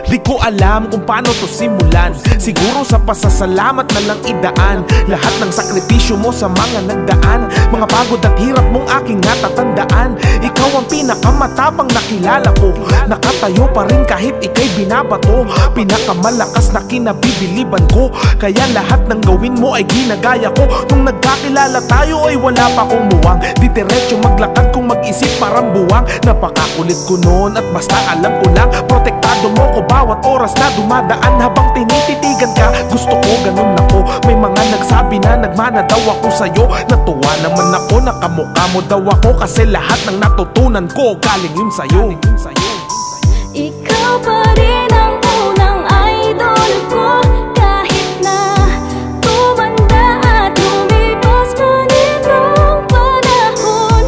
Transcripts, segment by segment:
Di ko alam kung paano to simulan. Siguro sa pasasalamat na lang idaan lahat ng sakripisyo mo sa mga nagdaan. Mga pagod at hirap mong aking natatandaan. Ikaw ang pinakamatapang nakilala ko. Nakatayo pa rin kahit ika'y binabato. Pinakamalakas na kinabibiliban ko. Kaya lahat ng gawin mo ay ginagaya ko. Nung nagkakilala tayo ay wala pa akong muwang. Di diretso maglakad kung mag-isip parang buwang. Napakakulit ko noon at basta alam ko lang protektado mo ko bawat oras na dumadaan. Habang tinititigan ka, gusto ko ganun ako. May mga nagsabi na nagmana daw ako sa'yo. Natuwa naman ako, nakamukha mo daw ako. Kasi lahat ng natutunan ko galing yun sa'yo. Ikaw pa rin ang unang idol ko. Kahit na tumanda at lumipas man itong panahon,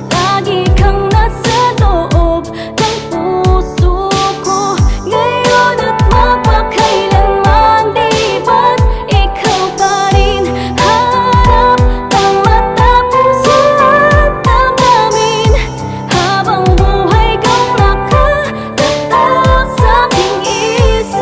lagi kang nasa loob ng puso ko. Ngayon at mapakailanman, di ba't ikaw pa rin harap kang matapos at damdamin. Habang buhay kang nakatatak sa aking isip.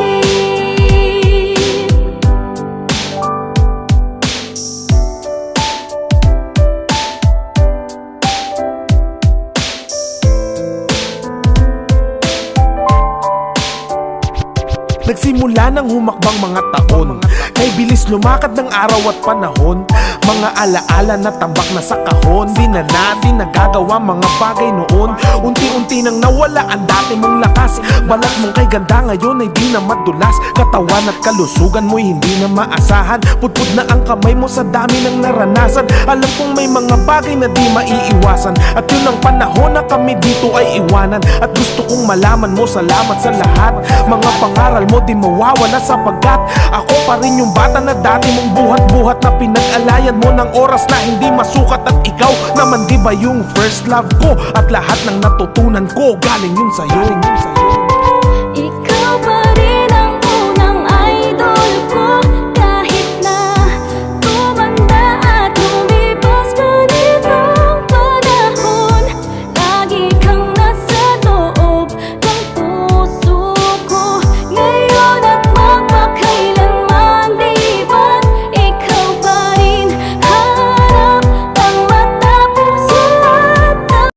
Nagsimula ng humakbang mga taon, kay bilis lumakad ng araw at panahon. Mga alaala na tambak na sa kahon. Di na natin nagagawa mga bagay noon. Unti-unti nang nawala ang dati mong lakas. Balat mong kay ganda ngayon ay di na madulas. Katawan at kalusugan mo'y hindi na maasahan. Pudpud na ang kamay mo sa dami ng naranasan. Alam kong may mga bagay na di maiiwasan. At yun ang panahon na kami dito ay iwanan. At gusto kong malaman mo salamat sa lahat. Mga pangaral mo di mawawala sapagkat ako pa rin yung bata na dati mong buhat-buhat na pinag-alayan mo ng oras na hindi masukat. At ikaw naman di ba yung first love ko? At lahat ng natutunan ko galing yun sa'yo.